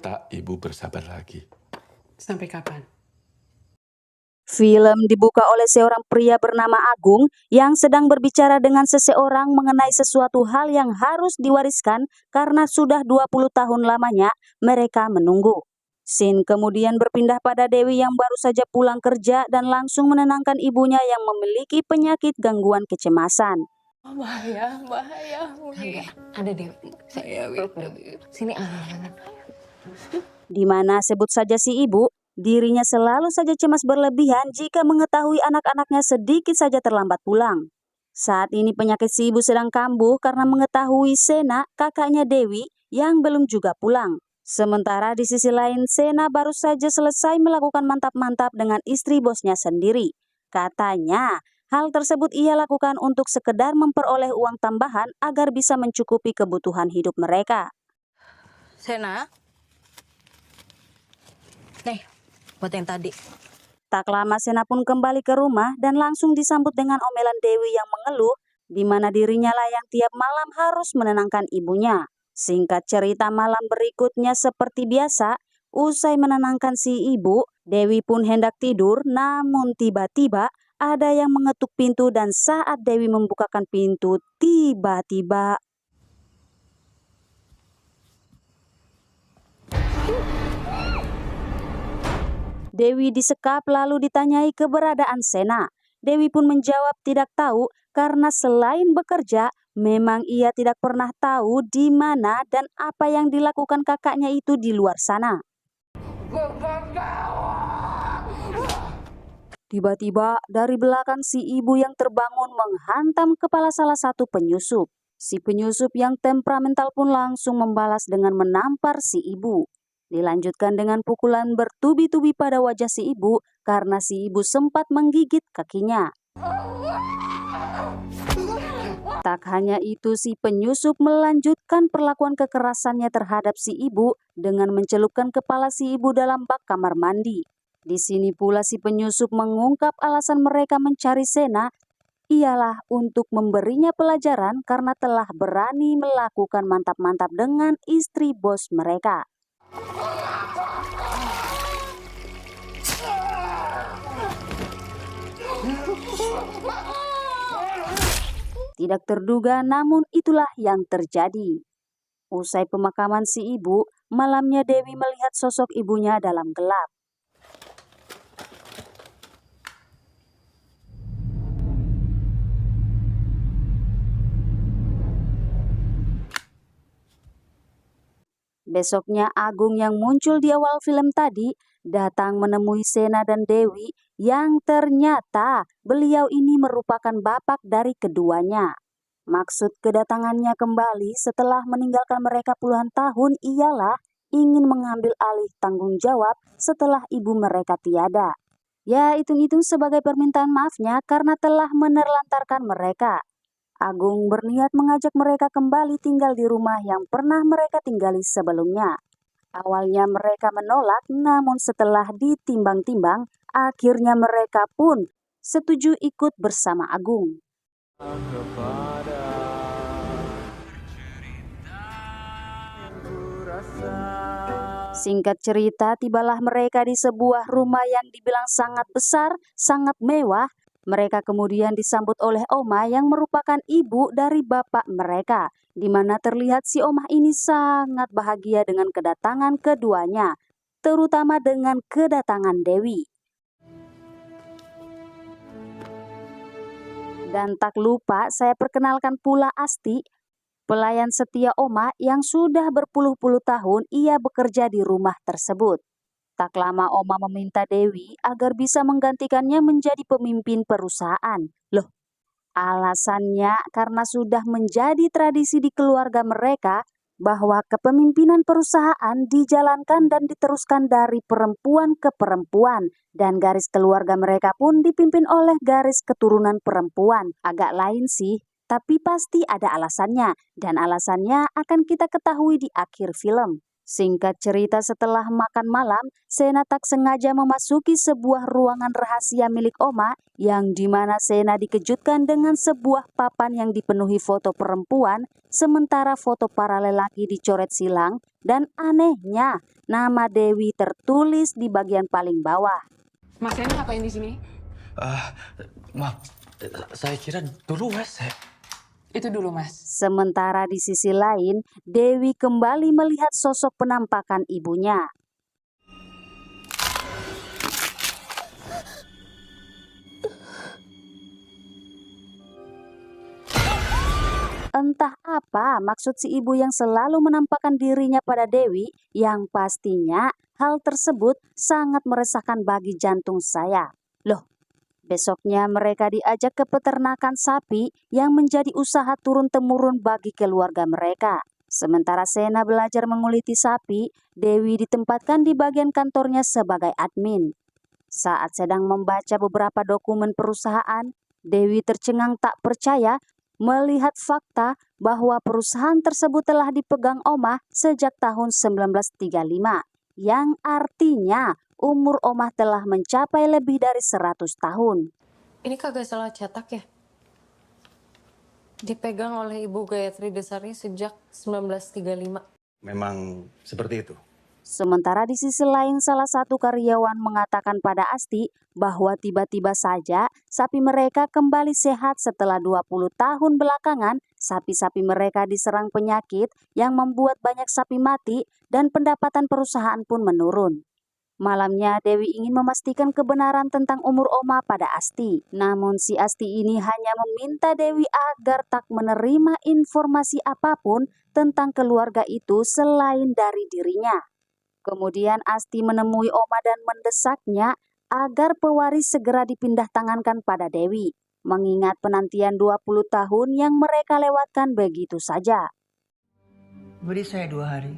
minta Ibu bersabar lagi. Sampai kapan? Film dibuka oleh seorang pria bernama Agung yang sedang berbicara dengan seseorang mengenai sesuatu hal yang harus diwariskan karena sudah 20 tahun lamanya mereka menunggu. Scene kemudian berpindah pada Dewi yang baru saja pulang kerja dan langsung menenangkan ibunya yang memiliki penyakit gangguan kecemasan. Oh, bahaya. Enggak, ada Dewi. Sini Di mana sebut saja si ibu, dirinya selalu saja cemas berlebihan jika mengetahui anak-anaknya sedikit saja terlambat pulang. Saat ini penyakit si ibu sedang kambuh karena mengetahui Sena, kakaknya Dewi, yang belum juga pulang. Sementara di sisi lain, Sena baru saja selesai melakukan mantap-mantap dengan istri bosnya sendiri. Katanya, hal tersebut ia lakukan untuk sekedar memperoleh uang tambahan agar bisa mencukupi kebutuhan hidup mereka. Sena? Nih, buat yang tadi. Tak lama Sena pun kembali ke rumah dan langsung disambut dengan omelan Dewi yang mengeluh, di mana dirinya lah yang tiap malam harus menenangkan ibunya. Singkat cerita, malam berikutnya seperti biasa, usai menenangkan si ibu, Dewi pun hendak tidur, namun tiba-tiba ada yang mengetuk pintu dan saat Dewi membukakan pintu, tiba-tiba Dewi disekap lalu ditanyai keberadaan Sena. Dewi pun menjawab tidak tahu karena selain bekerja, memang ia tidak pernah tahu di mana dan apa yang dilakukan kakaknya itu di luar sana. Tiba-tiba dari belakang si ibu yang terbangun menghantam kepala salah satu penyusup. Si penyusup yang temperamental pun langsung membalas dengan menampar si ibu. Dilanjutkan dengan pukulan bertubi-tubi pada wajah si ibu karena si ibu sempat menggigit kakinya. Tak hanya itu, si penyusup melanjutkan perlakuan kekerasannya terhadap si ibu dengan mencelupkan kepala si ibu dalam bak kamar mandi. Di sini pula si penyusup mengungkap alasan mereka mencari Sena ialah untuk memberinya pelajaran karena telah berani melakukan mantap-mantap dengan istri bos mereka. Tidak terduga, namun itulah yang terjadi. Usai pemakaman si ibu, malamnya Dewi melihat sosok ibunya dalam gelap. Besoknya Agung yang muncul di awal film tadi datang menemui Sena dan Dewi yang ternyata beliau ini merupakan bapak dari keduanya. Maksud kedatangannya kembali setelah meninggalkan mereka puluhan tahun ialah ingin mengambil alih tanggung jawab setelah ibu mereka tiada. Ya, hitung-hitung sebagai permintaan maafnya karena telah menerlantarkan mereka. Agung berniat mengajak mereka kembali tinggal di rumah yang pernah mereka tinggali sebelumnya. Awalnya mereka menolak, namun setelah ditimbang-timbang, akhirnya mereka pun setuju ikut bersama Agung. Singkat cerita, tibalah mereka di sebuah rumah yang dibilang sangat besar, sangat mewah. Mereka kemudian disambut oleh Oma yang merupakan ibu dari bapak mereka, di mana terlihat si Oma ini sangat bahagia dengan kedatangan keduanya, terutama dengan kedatangan Dewi. Dan tak lupa saya perkenalkan pula Asti, pelayan setia Oma yang sudah berpuluh-puluh tahun ia bekerja di rumah tersebut. Tak lama Oma meminta Dewi agar bisa menggantikannya menjadi pemimpin perusahaan. Loh, alasannya karena sudah menjadi tradisi di keluarga mereka bahwa kepemimpinan perusahaan dijalankan dan diteruskan dari perempuan ke perempuan dan garis keluarga mereka pun dipimpin oleh garis keturunan perempuan. Agak lain sih, tapi pasti ada alasannya dan alasannya akan kita ketahui di akhir film. Singkat cerita, setelah makan malam, Sena tak sengaja memasuki sebuah ruangan rahasia milik Oma yang dimana Sena dikejutkan dengan sebuah papan yang dipenuhi foto perempuan, sementara foto para lelaki dicoret silang dan anehnya nama Dewi tertulis di bagian paling bawah. Mas Sena ngapain di sini? Maaf, saya kira dulu Mas. Itu dulu, Mas. Sementara di sisi lain, Dewi kembali melihat sosok penampakan ibunya. Entah apa maksud si ibu yang selalu menampakkan dirinya pada Dewi, yang pastinya hal tersebut sangat meresahkan bagi jantung saya. Loh, besoknya mereka diajak ke peternakan sapi yang menjadi usaha turun-temurun bagi keluarga mereka. Sementara Sena belajar menguliti sapi, Dewi ditempatkan di bagian kantornya sebagai admin. Saat sedang membaca beberapa dokumen perusahaan, Dewi tercengang tak percaya melihat fakta bahwa perusahaan tersebut telah dipegang Omah sejak tahun 1935, yang artinya umur Omah telah mencapai lebih dari 100 tahun. Ini kagak salah cetak ya? Dipegang oleh Ibu Gayatri Desari sejak 1935. Memang seperti itu. Sementara di sisi lain, salah satu karyawan mengatakan pada Asti bahwa tiba-tiba saja sapi mereka kembali sehat setelah 20 tahun belakangan. Sapi-sapi mereka diserang penyakit yang membuat banyak sapi mati dan pendapatan perusahaan pun menurun. Malamnya Dewi ingin memastikan kebenaran tentang umur Oma pada Asti. Namun si Asti ini hanya meminta Dewi agar tak menerima informasi apapun tentang keluarga itu selain dari dirinya. Kemudian Asti menemui Oma dan mendesaknya agar pewaris segera dipindah tangankan pada Dewi, mengingat penantian 20 tahun yang mereka lewatkan begitu saja. Beri saya 2 hari.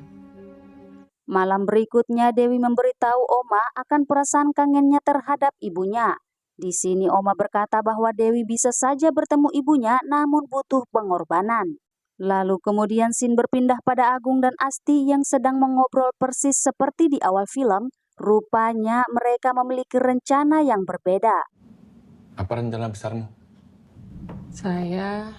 Malam berikutnya Dewi memberitahu Oma akan perasaan kangennya terhadap ibunya. Di sini Oma berkata bahwa Dewi bisa saja bertemu ibunya namun butuh pengorbanan. Lalu kemudian scene berpindah pada Agung dan Asti yang sedang mengobrol persis seperti di awal film. Rupanya mereka memiliki rencana yang berbeda. Apa rencana besarmu? Saya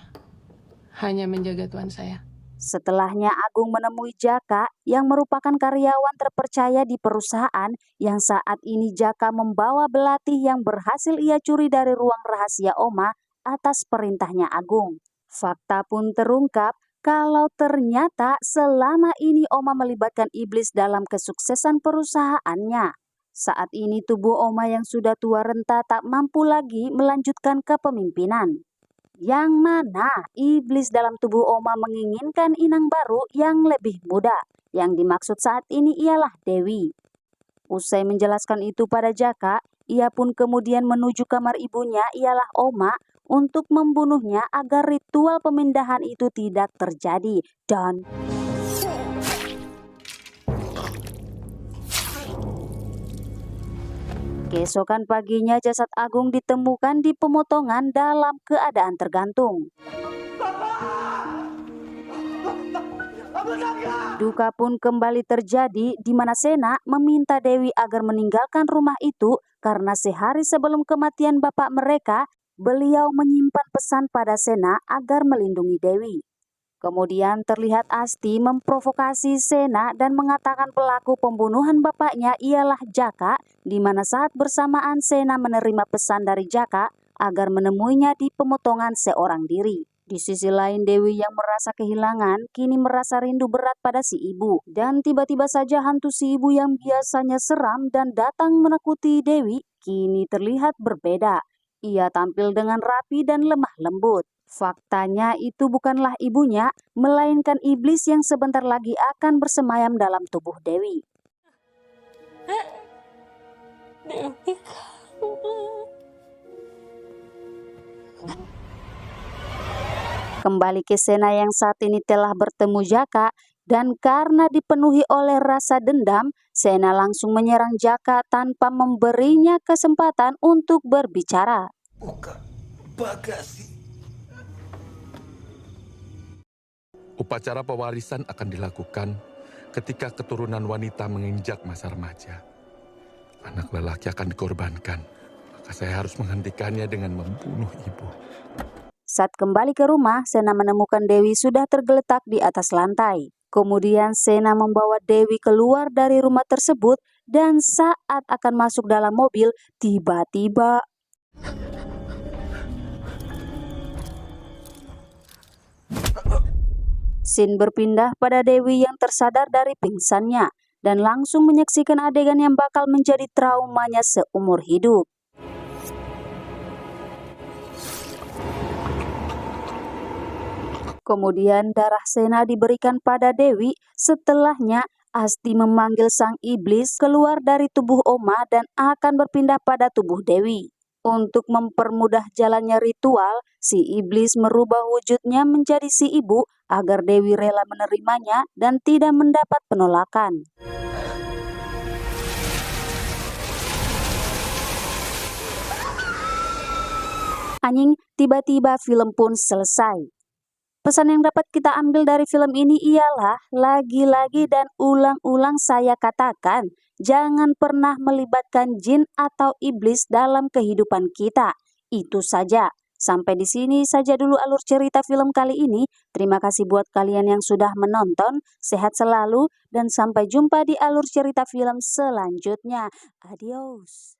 hanya menjaga tuan saya. Setelahnya Agung menemui Jaka yang merupakan karyawan terpercaya di perusahaan yang saat ini Jaka membawa belati yang berhasil ia curi dari ruang rahasia Oma atas perintahnya Agung. Fakta pun terungkap kalau ternyata selama ini Oma melibatkan iblis dalam kesuksesan perusahaannya. Saat ini tubuh Oma yang sudah tua renta tak mampu lagi melanjutkan kepemimpinan. Yang mana iblis dalam tubuh Oma menginginkan inang baru yang lebih muda. Yang dimaksud saat ini ialah Dewi. Usai menjelaskan itu pada Jaka, ia pun kemudian menuju kamar ibunya ialah Oma untuk membunuhnya agar ritual pemindahan itu tidak terjadi. Dan keesokan paginya jasad Agung ditemukan di pemotongan dalam keadaan tergantung. Duka pun kembali terjadi di mana Sena meminta Dewi agar meninggalkan rumah itu karena sehari sebelum kematian bapak mereka, beliau menyimpan pesan pada Sena agar melindungi Dewi. Kemudian terlihat Asti memprovokasi Sena dan mengatakan pelaku pembunuhan bapaknya ialah Jaka, di mana saat bersamaan Sena menerima pesan dari Jaka agar menemuinya di pemotongan seorang diri. Di sisi lain Dewi yang merasa kehilangan kini merasa rindu berat pada si ibu. Dan tiba-tiba saja hantu si ibu yang biasanya seram dan datang menakuti Dewi kini terlihat berbeda. Ia tampil dengan rapi dan lemah lembut. Faktanya itu bukanlah ibunya, melainkan iblis yang sebentar lagi akan bersemayam dalam tubuh Dewi. Dewi, Kembali ke Sena yang saat ini telah bertemu Jaka, dan karena dipenuhi oleh rasa dendam, Sena langsung menyerang Jaka tanpa memberinya kesempatan untuk berbicara. Bukan bagasi. Upacara pewarisan akan dilakukan ketika keturunan wanita menginjak masa remaja, anak lelaki akan dikorbankan. Maka saya harus menghentikannya dengan membunuh ibu. Saat kembali ke rumah, Sena menemukan Dewi sudah tergeletak di atas lantai. Kemudian Sena membawa Dewi keluar dari rumah tersebut dan saat akan masuk dalam mobil, tiba-tiba scene berpindah pada Dewi yang tersadar dari pingsannya dan langsung menyaksikan adegan yang bakal menjadi traumanya seumur hidup. Kemudian darah Sena diberikan pada Dewi. Setelahnya Asti memanggil sang iblis keluar dari tubuh Oma dan akan berpindah pada tubuh Dewi. Untuk mempermudah jalannya ritual, si iblis merubah wujudnya menjadi si ibu agar Dewi rela menerimanya dan tidak mendapat penolakan. Anjing, tiba-tiba film pun selesai. Pesan yang dapat kita ambil dari film ini ialah lagi-lagi dan ulang-ulang saya katakan, jangan pernah melibatkan jin atau iblis dalam kehidupan kita. Itu saja. Sampai di sini saja dulu alur cerita film kali ini. Terima kasih buat kalian yang sudah menonton. Sehat selalu dan sampai jumpa di alur cerita film selanjutnya. Adios.